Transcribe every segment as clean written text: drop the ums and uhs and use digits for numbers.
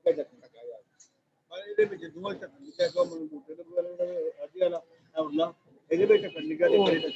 क्या चक्कर यार पर ਇਹਦੇ ਵਿੱਚ ਦੋਵਾਂ ਚੱਕਰ ਲਿਖਿਆ ਕੋ ਮੈਨੂੰ ਦੂਸਰੇ ਦੇ ਬਗਲ ਅੱਧੀ ਵਾਲਾ ਹੁੰਦਾ ਇਹਦੇ ਵਿੱਚ ਚੱਕਰ ਲਿਖਿਆ ਤੇ ਕਰੇ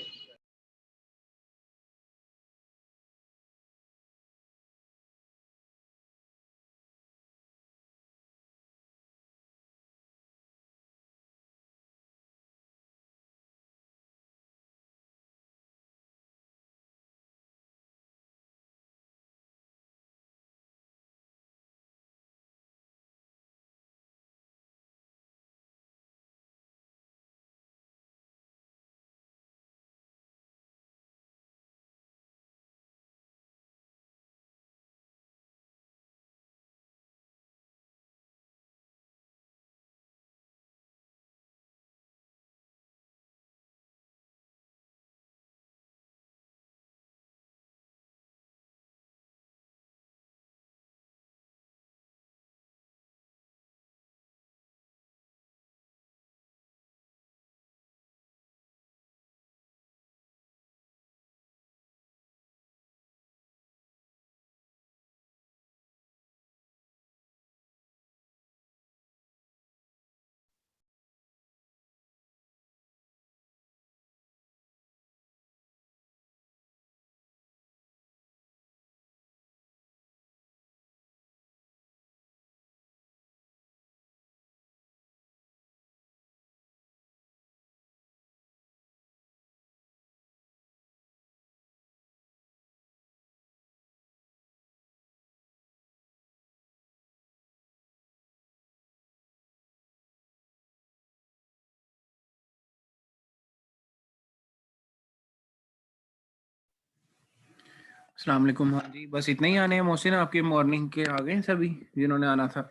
अस्सलाम वालेकुम। हाँ जी, बस इतना ही आने हैं मोहसिन, आपके मॉर्निंग के आ गए सभी जिन्होंने आना था।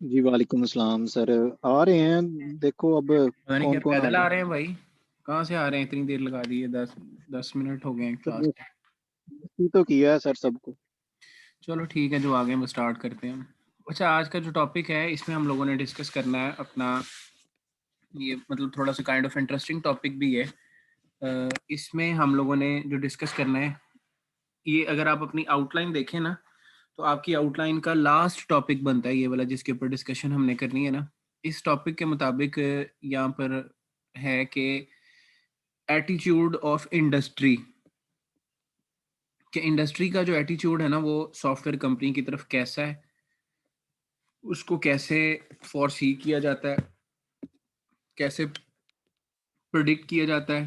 जी वालेकुम अस्सलाम सर, आ रहे हैं। देखो अब पता नहीं क्या कौन कौन पैदल आ रहे हैं भाई, कहाँ से आ रहे हैं? इतनी देर लगा दी है, 10 मिनट हो गए हैं क्लास के। तो किया है सर सबको। चलो ठीक है, जो आ गए वो स्टार्ट करते हैं। अच्छा, आज का जो टॉपिक है इसमें हम लोगों ने डिस्कस करना है अपना, ये मतलब थोड़ा सा काइंड ऑफ इंटरेस्टिंग टॉपिक भी है। इसमें हम लोगों ने जो डिस्कस करना है, ये अगर आप अपनी आउटलाइन देखें ना, तो आपकी आउटलाइन का लास्ट टॉपिक बनता है ये वाला जिसके ऊपर डिस्कशन हमने करनी है ना। इस टॉपिक के मुताबिक यहाँ पर है कि एटीट्यूड ऑफ इंडस्ट्री, कि इंडस्ट्री का जो एटीट्यूड है ना वो सॉफ्टवेयर कंपनी की तरफ कैसा है, उसको कैसे फोरसी किया जाता है, कैसे प्रिडिक्ट किया जाता है,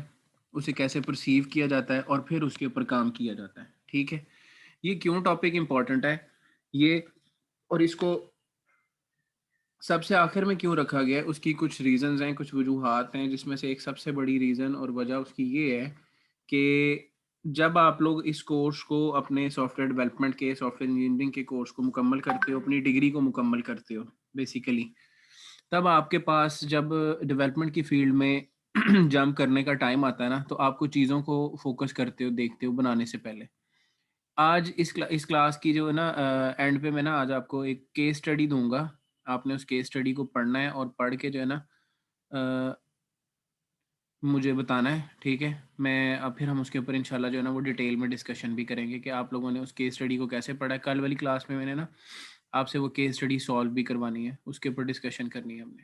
उसे कैसे परसीव किया जाता है और फिर उसके ऊपर काम किया जाता है। ठीक है, ये क्यों टॉपिक इम्पोर्टेंट है ये, और इसको सबसे आखिर में क्यों रखा गया है, उसकी कुछ रीजंस हैं, कुछ वजूहात हैं, जिसमें से एक सबसे बड़ी रीज़न और वजह उसकी ये है कि जब आप लोग इस कोर्स को, अपने सॉफ्टवेयर डेवलपमेंट के, सॉफ्टवेयर इंजीनियरिंग के कोर्स को मुकम्मल करते हो, अपनी डिग्री को मुकम्मल करते हो बेसिकली, तब आपके पास जब डेवलपमेंट की फील्ड में जंप करने का टाइम आता है ना, तो आपको चीज़ों को फोकस करते हो, देखते हो बनाने से पहले। आज इस क्लास की जो है ना एंड पे मैं ना आज आपको एक केस स्टडी दूंगा, आपने उस केस स्टडी को पढ़ना है और पढ़ के जो है ना मुझे बताना है। ठीक है, मैं अब फिर हम उसके ऊपर इंशाल्लाह जो है ना वो डिटेल में डिस्कशन भी करेंगे कि आप लोगों ने उस केस स्टडी को कैसे पढ़ा है। कल वाली क्लास में मैंने ना आपसे वो केस स्टडी सॉल्व भी करवानी है, उसके ऊपर डिस्कशन करनी है हमने।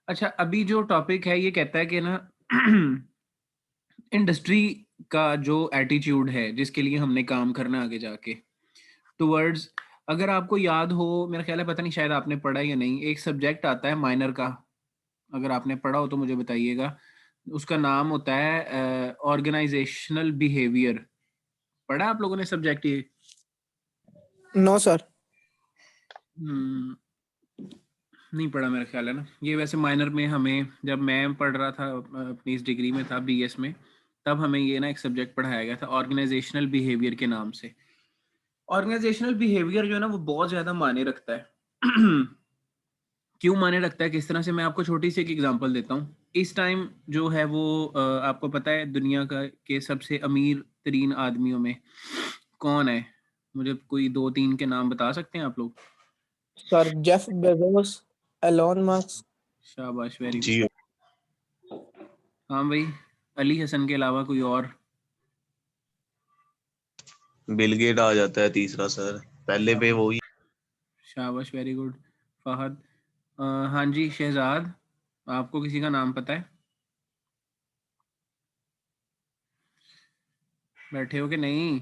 अच्छा, अभी जो टॉपिक है ये कहता है कि ना इंडस्ट्री का जो एटीट्यूड है जिसके लिए हमने काम करना आगे जाके टुवर्ड्स, अगर आपको याद हो, मेरा ख्याल है, पता नहीं शायद आपने पढ़ा या नहीं, एक सब्जेक्ट आता है माइनर का, अगर आपने पढ़ा हो तो मुझे बताइएगा। उसका नाम होता है ऑर्गेनाइजेशनल बिहेवियर। पढ़ा आप लोगों ने सब्जेक्ट ये? No sir. नहीं पढ़ा मेरा ख्याल है ना। ये वैसे माइनर में हमें, जब मैं पढ़ रहा था अपनी इस डिग्री में था, बीएस में, तब हमें ये ना एक सब्जेक्ट पढ़ाया गया था ऑर्गेनाइजेशनल बिहेवियर के नाम से। ऑर्गेनाइजेशनल बिहेवियर जो है ना वो बहुत ज़्यादा मायने रखता है। क्यों मायने रखता है, किस तरह से, मैं आपको छोटी सी एक एग्जांपल देता हूँ। इस टाइम जो है वो आपको पता है दुनिया का के सबसे अमीर तरीन आदमियों में कौन है? मुझे कोई 2-3 के नाम बता सकते हैं आप लोग? Sir Jeff Bezos, Elon Musk. शाबाश, वेरी गुड। हाँ भाई, अली हसन के अलावा कोई और? बिल गेट आ जाता है तीसरा सर, पहले पे वही। शाबाश, वेरी गुड फहद। हाँ जी शहजाद, आपको किसी का नाम पता है? बैठे हो कि नहीं?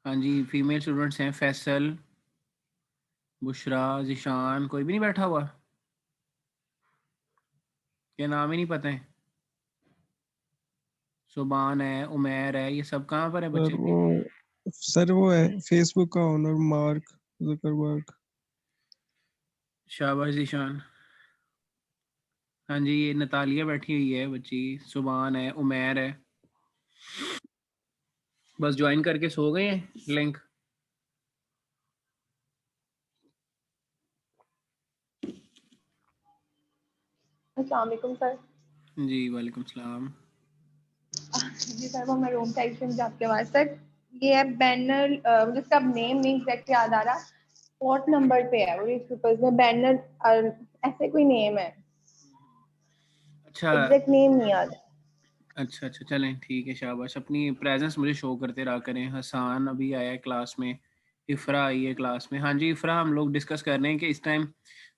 हाँ जी, फीमेल स्टूडेंट्स हैं फैसल, बुशरा, जिशान, कोई भी नहीं बैठा हुआ? क्या नाम ही नहीं पता है? सुबान है, उमैर है, ये सब कहाँ पर है बच्चे? सर वो है फेसबुक का ओनर मार्क जुकरबर्ग। शाबाश जिशान। हाँ जी, ये नतालिया बैठी हुई है बच्ची, सुबान है, उमैर है। बस ज्वाइन करके सो गए हैं लिंक। अस्सलाम वालेकुम सर। जी वालेकुम सलाम। जी सर, वो मैं रूम का एक्शन आपके पास सर। ये है बैनर, मुझे इसका नेम नहीं एग्जैक्ट याद आ रहा। फोर्थ नंबर पे है वो रीच पीपल्स में बैनर, ऐसे कोई नेम है, अच्छा एग्जैक्ट नेम नहीं याद। अच्छा अच्छा, चलें ठीक है, शाबाश। अपनी प्रेजेंस मुझे शो करते रहा करें। हसान अभी आया है क्लास में, इफ़रा आई है क्लास में। हाँ जी इफ़रा, हम लोग डिस्कस कर रहे हैं कि इस टाइम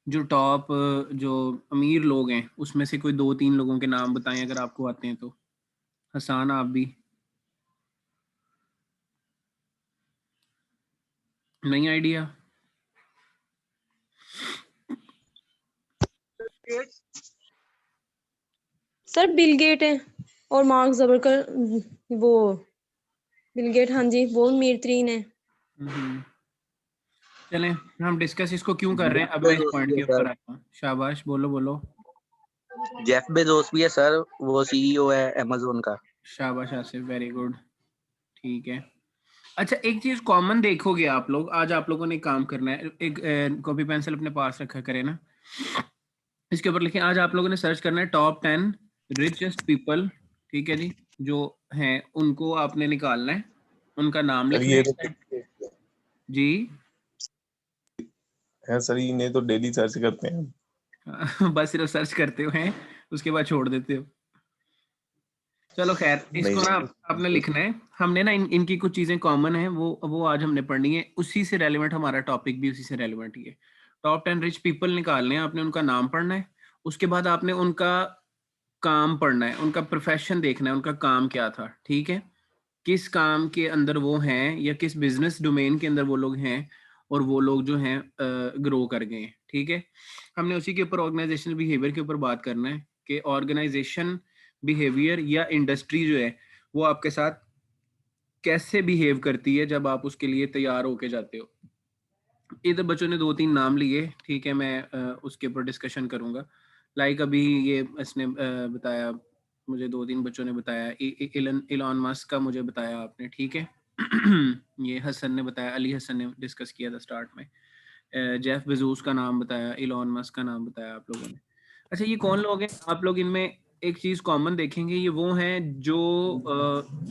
जो टॉप जो अमीर लोग हैं उसमें से कोई 2-3 लोगों के नाम बताएं अगर आपको आते हैं तो। हसान आप भी? नहीं आइडिया? सर बिल गेट है और मार्क जबरकर, वो बिल गेट, हाँ जी वो अमीर तरीन है। चलें हम डिस्कस इसको क्यों कर रहे हैं, जेफ अब मैं इस बेजोस पॉइंट भी है के ऊपर सर। आता हूँ। शाबाश, बोलो बोलो। जेफ बेजोस भी है सर, वो सीईओ है अमेज़न का। शाबाश आसिफ, वेरी गुड, ठीक है। अच्छा एक चीज कॉमन देखोगे आप लोग, आज आप लोगों ने काम करना है, एक कॉपी पेंसिल अपने पास रखा करें ना, इसके ऊपर लिखें आज आप लोगों ने सर्च करना है टॉप 10 रिचेस्ट पीपल, ठीक है जी, जो हैं उनको आपने निकालना है, उनका नाम सर लिखना ये है जी। है सर, इन्हें तो डेली सर्च करते हैं। बस सिर्फ सर्च करते हो हैं, उसके बाद छोड़ देते हो। चलो खैर, नहीं इसको ना आपने सर। लिखना है। हमने ना इनकी कुछ चीजें कॉमन है, वो आज हमने पढ़नी है, उसी से रेलिवेंट हमारा टॉपिक भी उसी से रेलिवेंट ही है। टॉप 10 रिच पीपल निकालने हैं, आपने उनका नाम पढ़ना है, उसके बाद आपने उनका काम पढ़ना है, उनका प्रोफेशन देखना है, उनका काम क्या था, ठीक है, किस काम के अंदर वो हैं या किस बिजनेस डोमेन के अंदर वो लोग हैं, और वो लोग जो हैं ग्रो कर गए हैं, ठीक है। हमने उसी के ऊपर ऑर्गेनाइजेशनल बिहेवियर के ऊपर बात करना है कि ऑर्गेनाइजेशन बिहेवियर या इंडस्ट्री जो है वो आपके साथ कैसे बिहेव करती है जब आप उसके लिए तैयार होके जाते हो। इधर बच्चों ने 2-3 नाम लिए, ठीक है, मैं उसके ऊपर डिस्कशन करूंगा। लाइक अभी ये इसने बताया मुझे, 2-3 बच्चों ने बताया, इलॉन मस्क का मुझे बताया आपने, ठीक है। ये हसन ने बताया, अली हसन ने डिस्कस किया था स्टार्ट में। जेफ बेजोस का नाम बताया, इलॉन मस्क का नाम बताया आप लोगों ने। अच्छा ये कौन लोग हैं आप लोग, इनमें एक चीज कॉमन देखेंगे, ये वो हैं जो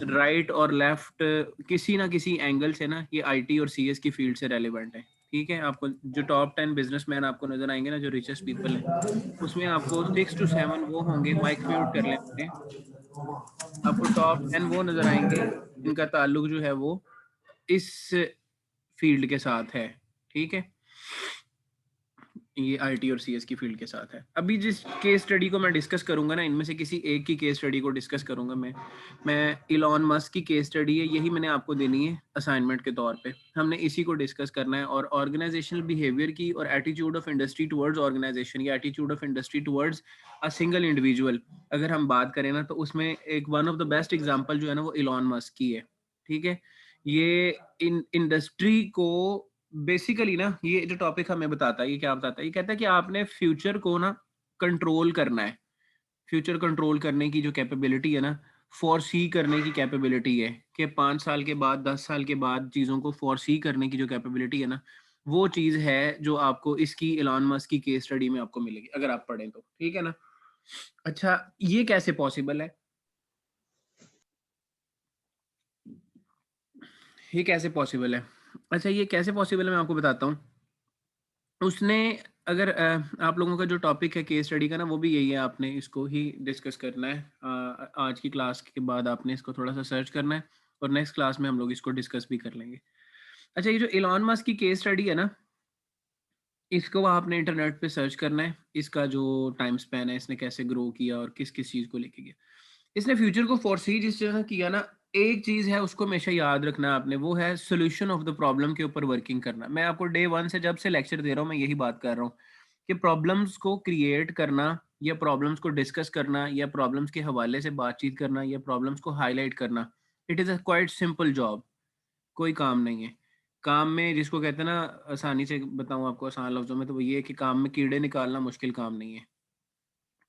राइट और लेफ्ट किसी ना किसी एंगल से ना ये आईटी और सीएस की फील्ड से रेलिवेंट है, ठीक है। आपको जो टॉप 10 बिजनेसमैन आपको नजर आएंगे ना, जो रिचेस्ट पीपल हैं, उसमें आपको 6 to 7 वो होंगे, माइक म्यूट कर लें अपने, आपको टॉप 10 वो नजर आएंगे इनका ताल्लुक जो है वो इस फील्ड के साथ है, ठीक है, ये आईटी और सीएस की फील्ड के साथ है। अभी जिस केस स्टडी को मैं डिस्कस करूंगा ना, इनमें से किसी एक की केस स्टडी को डिस्कस करूंगा मैं इलॉन मस्क की केस स्टडी है, यही मैंने आपको देनी है असाइनमेंट के तौर पे, हमने इसी को डिस्कस करना है। और ऑर्गेनाइजेशनल बिहेवियर की और attitude of industry towards organisation या attitude of industry towards a single individual अगर हम बात करें ना, तो उसमें एक one of the best example जो है ना वो इलॉन मस्क की है, ठीक है। ये इन इंडस्ट्री को बेसिकली ना, ये जो टॉपिक हमें बताता है, ये क्या बताता है, ये कहता है कि आपने फ्यूचर को ना कंट्रोल करना है, फ्यूचर कंट्रोल करने की जो कैपेबिलिटी है ना, फोरसी करने की कैपेबिलिटी है, कि 5 साल के बाद 10 साल के बाद चीज़ों को फोरसी करने की जो कैपेबिलिटी है ना, वो चीज़ है जो आपको इसकी इलॉन मस्क की केस स्टडी में आपको मिलेगी अगर आप पढ़ें तो, ठीक है ना। अच्छा ये कैसे पॉसिबल है, ये कैसे पॉसिबल है? अच्छा ये कैसे पॉसिबल है मैं आपको बताता हूँ। उसने अगर आप लोगों का जो टॉपिक है केस स्टडी का ना, वो भी यही है, आपने इसको ही डिस्कस करना है। आज की क्लास के बाद आपने इसको थोड़ा सा सर्च करना है और नेक्स्ट क्लास में हम लोग इसको डिस्कस भी कर लेंगे। अच्छा, ये जो एलॉन मस्क की केस स्टडी है ना, इसको आपने इंटरनेट पे सर्च करना है, इसका जो टाइम स्पैन है, इसने कैसे ग्रो किया और किस किस चीज़ को लेके गया। इसने फ्यूचर को फोरसी जिस तरह किया ना, एक चीज़ है उसको हमेशा याद रखना है आपने, वो है सोल्यूशन ऑफ द प्रॉब्लम के ऊपर वर्किंग करना। मैं आपको डे 1 से जब से लेक्चर दे रहा हूँ मैं यही बात कर रहा हूँ कि प्रॉब्लम्स को क्रिएट करना या प्रॉब्लम्स को डिस्कस करना या प्रॉब्लम्स के हवाले से बातचीत करना या प्रॉब्लम्स को हाईलाइट करना, it is a quite simple job. कोई काम नहीं है काम में, जिसको कहते हैं ना, आसानी से बताऊं आपको आसान लफ्जों में, तो वो ये है कि काम में कीड़े निकालना मुश्किल काम नहीं है,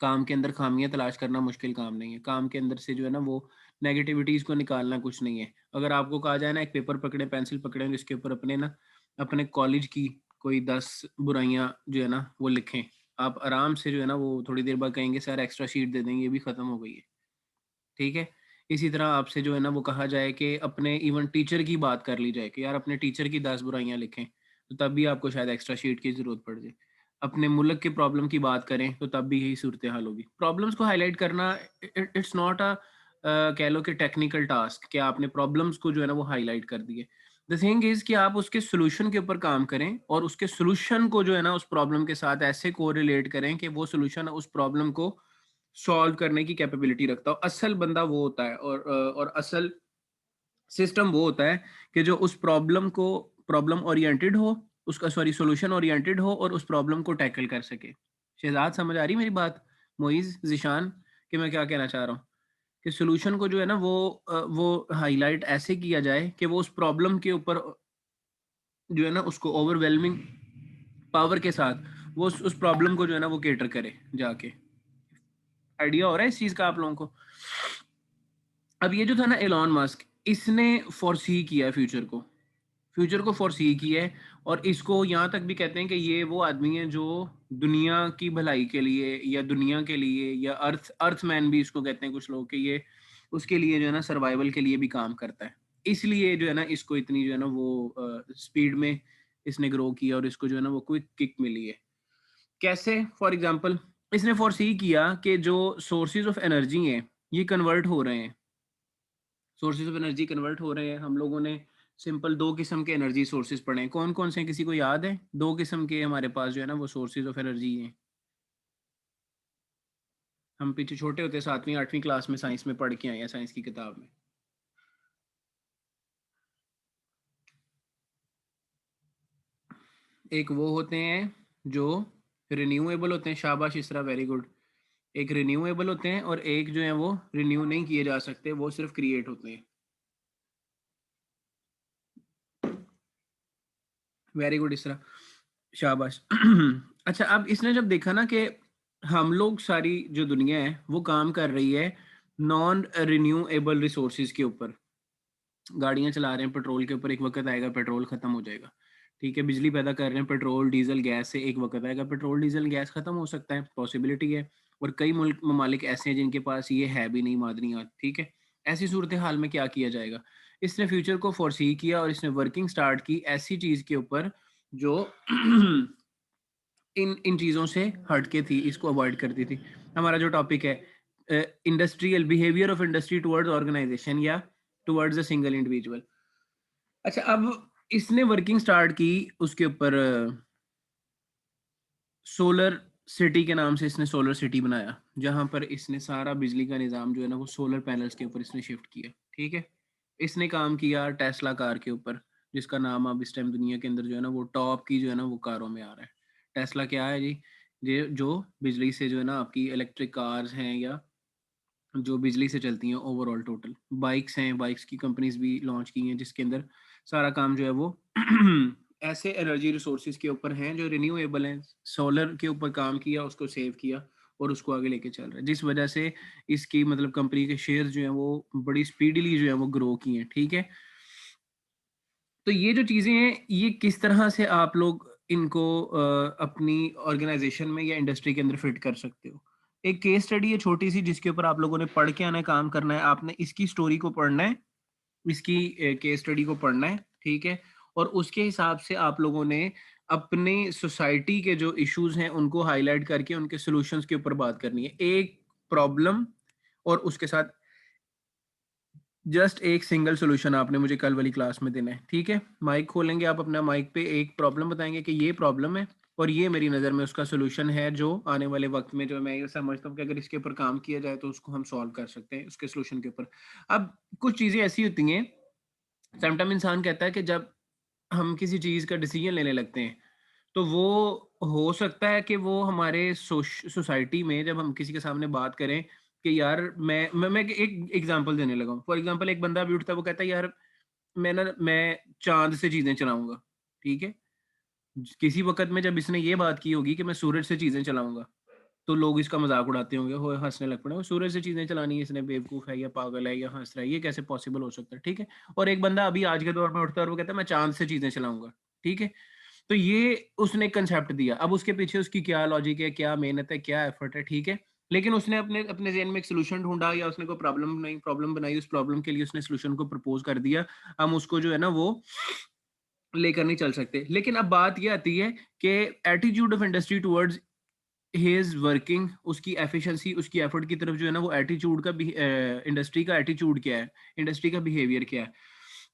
काम के अंदर खामियां तलाश करना मुश्किल काम नहीं है, काम के अंदर से जो है ना वो नेगेटिविटीज को निकालना कुछ नहीं है। अगर आपको कहा जाए ना एक पेपर पकड़े, पेंसिल पकड़े, इसके ऊपर अपने ना अपने कॉलेज की कोई 10 बुराइयां जो है ना वो लिखें, आप आराम से जो है ना वो थोड़ी देर बाद कहेंगे सर एक्स्ट्रा शीट दे देंगे, ये भी खत्म हो गई है। ठीक है, इसी तरह आपसे जो है ना वो कहा जाए कि अपने इवन टीचर की बात कर ली जाए कि यार अपने टीचर की 10 बुराइयां लिखें, तो तब भी आपको शायद एक्स्ट्रा शीट की ज़रूरत पड़ जाए। अपने मुल्क के प्रॉब्लम की बात करें तो तब भी यही सूरत हाल होगी। प्रॉब्लम्स को हाईलाइट करना इट्स नॉट अ कह लो कि टेक्निकल टास्क कि आपने प्रॉब्लम्स को जो है ना वो हाईलाइट कर दिए। द थिंग इज़ कि आप उसके सोल्यूशन के ऊपर काम करें और उसके सोल्यूशन को जो है ना उस प्रॉब्लम के साथ ऐसे कोरिलेट करें कि वो सोल्यूशन उस प्रॉब्लम को सॉल्व करने की कैपेबिलिटी रखता हो। असल बंदा वो होता है और असल सिस्टम वो होता है कि जो उस प्रॉब्लम को प्रॉब्लम ओरिएंटेड हो, उसका सॉरी सोल्यूशन ओरिएंटेड हो और उस प्रॉब्लम को टैकल कर सके। शहजाद समझ आ रही मेरी बात, मोइज, जिशान, कि मैं क्या कहना चाह रहा हूँ कि सोल्यूशन को जो है ना वो हाईलाइट ऐसे किया जाए कि वो उस प्रॉब्लम के ऊपर जो है ना उसको ओवरवेलमिंग पावर के साथ वो उस प्रॉब्लम को जो है ना वो केटर करे जाके। आइडिया हो रहा है इस चीज का आप लोगों को? अब ये जो था ना एलॉन मस्क, इसने फोरसी किया है फ्यूचर को फोरसी किया है, और इसको यहाँ तक भी कहते हैं कि ये वो आदमी है जो दुनिया की भलाई के लिए या दुनिया के लिए या अर्थमैन भी इसको कहते हैं कुछ लोग, कि ये उसके लिए जो है ना सर्वाइवल के लिए भी काम करता है। इसलिए जो है ना इसको इतनी जो है ना वो स्पीड में इसने ग्रो किया और इसको जो है ना वो क्विक किक मिली है। कैसे? फॉर एग्जाम्पल, इसने फोरसी किया कि जो सोर्सेज ऑफ एनर्जी हैं ये कन्वर्ट हो रहे हैं, सोर्सेज ऑफ एनर्जी कन्वर्ट हो रहे हैं। हम लोगों ने सिंपल 2 किस्म के एनर्जी सोर्सेज पढ़े हैं। कौन कौन से हैं, किसी को याद है? 2 किस्म के हमारे पास जो है ना वो सोर्सेज ऑफ एनर्जी हैं। हम पीछे छोटे होते 7वीं 8वीं क्लास में साइंस में पढ़ के आए हैं, साइंस की किताब में। एक वो होते हैं जो रिन्यूएबल होते हैं, शाबाश इसरा, वेरी गुड। एक रिन्यूएबल होते हैं और एक जो है वो रिन्यू नहीं किए जा सकते, वो सिर्फ क्रिएट होते हैं। वेरी गुड इसरा, शाबाश। अच्छा, अब इसने जब देखा ना कि हम लोग सारी जो दुनिया है वो काम कर रही है नॉन रिन्यूएबल रिसोर्सेज के ऊपर, गाड़ियां चला रहे हैं पेट्रोल के ऊपर, एक वक्त आएगा पेट्रोल खत्म हो जाएगा। ठीक है, बिजली पैदा कर रहे हैं पेट्रोल डीजल गैस से, एक वक्त आएगा पेट्रोल डीजल गैस खत्म हो सकता है, पॉसिबिलिटी है। और कई मुल्क ममालिक ऐसे हैं जिनके पास ये है भी नहीं मादनियात। ठीक है, ऐसी सूरत हाल में क्या किया जाएगा? इसने फ्यूचर को फोरसी किया और इसने वर्किंग स्टार्ट की ऐसी चीज के ऊपर जो इन चीज़ों से हटके थी, इसको अवॉइड करती थी। हमारा जो टॉपिक है industrial behaviour of industry towards organisation या टुवर्ड्स अ सिंगल इंडिविजुअल। अच्छा, अब इसने वर्किंग स्टार्ट की उसके ऊपर सोलर सिटी के नाम से। इसने सोलर सिटी बनाया जहां पर इसने सारा बिजली का निज़ाम जो है ना वो सोलर पैनल्स के ऊपर इसने शिफ्ट किया। ठीक है, इसने काम किया टेस्ला कार के ऊपर, जिसका नाम अब इस टाइम दुनिया के अंदर जो है ना वो टॉप की जो है ना वो कारों में आ रहा है। टेस्ला क्या है जी? ये जो बिजली से जो है ना आपकी इलेक्ट्रिक कार्स हैं या जो बिजली से चलती हैं, ओवरऑल टोटल बाइक्स हैं, बाइक्स की कंपनीज भी लॉन्च की हैं जिसके अंदर सारा काम जो है वो ऐसे एनर्जी रिसोर्सेज के ऊपर हैं जो रिन्यूएबल हैं। सोलर के ऊपर काम किया, उसको सेव किया और उसको आगे लेके चल रहा है, जिस वजह से इसकी मतलब कंपनी के शेयर जो हैं वो बड़ी स्पीडली जो है वो ग्रो किए हैं। ठीक है, तो ये जो चीज़ें हैं ये किस तरह से आप लोग इनको अपनी ऑर्गेनाइजेशन में या इंडस्ट्री के अंदर फिट कर सकते हो। एक केस स्टडी है छोटी सी जिसके ऊपर आप लोगों ने पढ़ के आना है, काम करना है। आपने इसकी स्टोरी को पढ़ना है, इसकी केस स्टडी को पढ़ना है। ठीक है, और उसके हिसाब से आप लोगों ने अपने सोसाइटी के जो इश्यूज हैं उनको हाईलाइट करके उनके सॉल्यूशंस के ऊपर बात करनी है। एक प्रॉब्लम और उसके साथ जस्ट एक सिंगल सोल्यूशन आपने मुझे कल वाली क्लास में देना है, ठीक है। माइक खोलेंगे आप अपना, माइक पे एक प्रॉब्लम बताएंगे कि ये प्रॉब्लम है और ये मेरी नज़र में उसका सोल्यूशन है, जो आने वाले वक्त में जो मैं ये समझता हूँ कि अगर इसके ऊपर काम किया जाए तो उसको हम सॉल्व कर सकते हैं उसके सोल्यूशन के ऊपर। अब कुछ चीज़ें ऐसी होती हैं, समटाइम इंसान कहता है कि जब हम किसी चीज़ का डिसीजन लेने लगते हैं तो वो हो सकता है कि वो हमारे सोसाइटी में जब हम किसी के सामने बात करें कि यार मैं एक एग्जांपल देने लगा हूँ। फॉर एग्जांपल एक बंदा भी उठता है, वो कहता है यार मैं चाँद से चीज़ें चलाऊँगा, ठीक है? किसी वक़्त में जब इसने ये बात की होगी कि मैं सूरज से चीज़ें चलाऊँगा, तो लोग इसका मज़ाक उड़ाते होंगे, हो हँसने लग पड़े, सूरज से चीज़ें चलानी है इसने, बेवकूफ़ है या पागल है या हँस रहा है, ये कैसे पॉसिबल हो सकता है, ठीक है? और एक बंदा अभी आज के दौर में उठता है और वो कहता है मैं चाँद से चीज़ें चलाऊँगा, ठीक है? तो ये उसने कंसेप्ट दिया। अब उसके पीछे उसकी क्या लॉजिक है, क्या मेहनत है, क्या एफर्ट है, ठीक है? लेकिन उसने अपने अपने ज़हन में एक सॉल्यूशन ढूँढा या उसने कोई प्रॉब्लम बनाई, उस प्रॉब्लम के लिए उसने सॉल्यूशन को प्रपोज़ कर दिया। हम उसको जो है ना वो लेकर नहीं चल सकते। लेकिन अब बात ये आती है कि attitude of industry towards his working, उसकी एफिशिएंसी, उसकी एफर्ट की तरफ जो है ना वो एटीट्यूड का भी इंडस्ट्री का एटीट्यूड क्या है, इंडस्ट्री का बिहेवियर क्या है।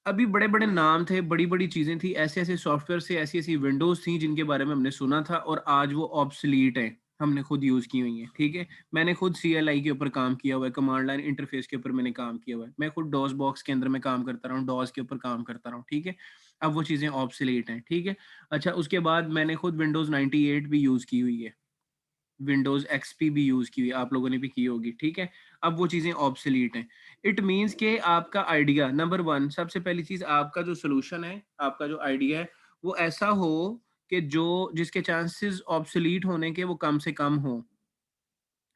अभी बड़े-बड़े नाम थे, बड़ी-बड़ी चीज़ें थी, ऐसे-ऐसे सॉफ्टवेयर से ऐसी-ऐसी विंडोज़ थी जिनके बारे में हमने सुना था और आज वो ऑब्सोलीट हैं, हमने खुद यूज़ की हुई हैं, ठीक है? मैंने खुद CLI के ऊपर काम किया हुआ है, कमांड लाइन इंटरफ़ेस के ऊपर मैंने काम किया हुआ है। मैं खुद डॉस बॉक्स के अंदर मैं काम करता रहा हूँ, डॉस के ऊपर काम करता रहा हूँ, ठीक है? अब वो चीज़ें ऑब्सोलीट हैं, ठीक है? अच्छा, उसके बाद मैंने खुद विंडोज़ 98 भी यूज़ की हुई है। विंडोज़ एक्सपी भी यूज़ की हुई है, आप लोगों ने भी की होगी, ठीक है? अब वो चीज़ें ऑब्सोलीट हैं। इट मीन्स कि आपका आइडिया नंबर 1, सबसे पहली चीज़, आपका जो सॉल्यूशन है, आपका जो आइडिया है, वो ऐसा हो कि जिसके चांसेस ऑब्सोलीट होने के वो कम से कम हों।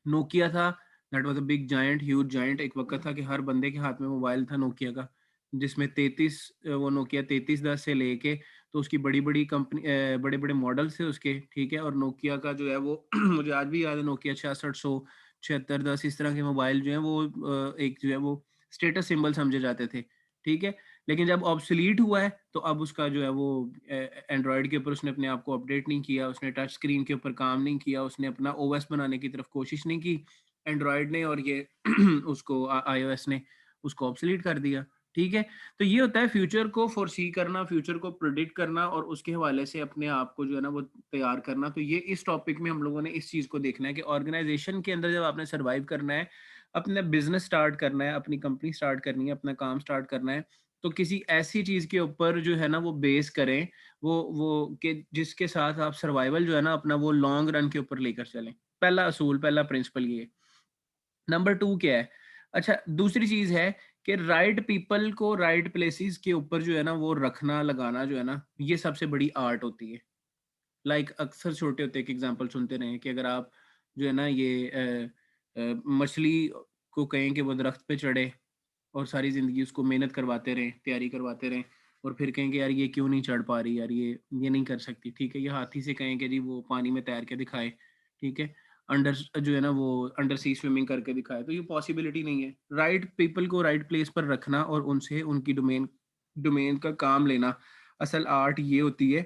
नोकिया था, that was a big giant, huge giant. एक वक़्त था कि हर बंदे के हाथ में मोबाइल था नोकिया का, जिसमें 33 वो नोकिया 3310 से लेके तो उसकी बड़ी-बड़ी बड़े-बड़े मॉडल्स थे उसके, ठीक है? और नोकिया का जो है वो मुझे आज भी याद है, नोकिया 6600, 7610 इस तरह के मोबाइल जो हैं वो एक जो है वो स्टेटस सिंबल समझे जाते थे, ठीक है? लेकिन जब ऑब्सोलीट हुआ है, तो अब उसका जो है वो एंड्रॉयड के ऊपर उसने अपने आप को अपडेट नहीं किया, उसने टच स्क्रीन के ऊपर काम नहीं किया, उसने अपना ओएस बनाने की तरफ कोशिश नहीं की एंड्रॉयड ने, और ये उसको आईओएस ने उसको ऑब्सोलीट कर दिया, ठीक है? तो ये होता है फ्यूचर को फोरसी करना, फ्यूचर को प्रेडिक्ट करना और उसके हवाले से अपने आप को जो है ना वो तैयार करना। तो ये इस टॉपिक में हम लोगों ने इस चीज़ को देखना है कि ऑर्गेनाइजेशन के अंदर जब आपने सर्वाइव करना है, अपना बिजनेस स्टार्ट करना है, अपनी कंपनी स्टार्ट करनी है, अपना काम स्टार्ट करना है, तो किसी ऐसी चीज़ के ऊपर जो है ना वो बेस करें, वो कि जिसके साथ आप सर्वाइवल जो है ना अपना वो लॉन्ग रन के ऊपर लेकर चलें। पहला असूल, पहला प्रिंसिपल ये। नंबर 2 क्या है? अच्छा, दूसरी चीज़ है कि राइट पीपल को राइट प्लेसेस के ऊपर जो है ना वो रखना, लगाना जो है ना, ये सबसे बड़ी आर्ट होती है। लाइक अक्सर छोटे होते एक एग्जांपल सुनते रहे कि अगर आप जो है ना ये मछली को कहें कि वो दरख्त पे चढ़े और सारी ज़िंदगी उसको मेहनत करवाते रहें, तैयारी करवाते रहें, और फिर कहें कि यार ये क्यों नहीं चढ़ पा रही, यार ये नहीं कर सकती, ठीक है? या हाथी से कहें कि जी वो पानी में तैर के दिखाए, ठीक है? अंडर जो है ना वो अंडर सी स्विमिंग करके दिखाए, तो ये पॉसिबिलिटी नहीं है। राइट पीपल को राइट प्लेस पर रखना और उनसे उनकी डोमेन डोमेन का काम लेना, असल आर्ट ये होती है।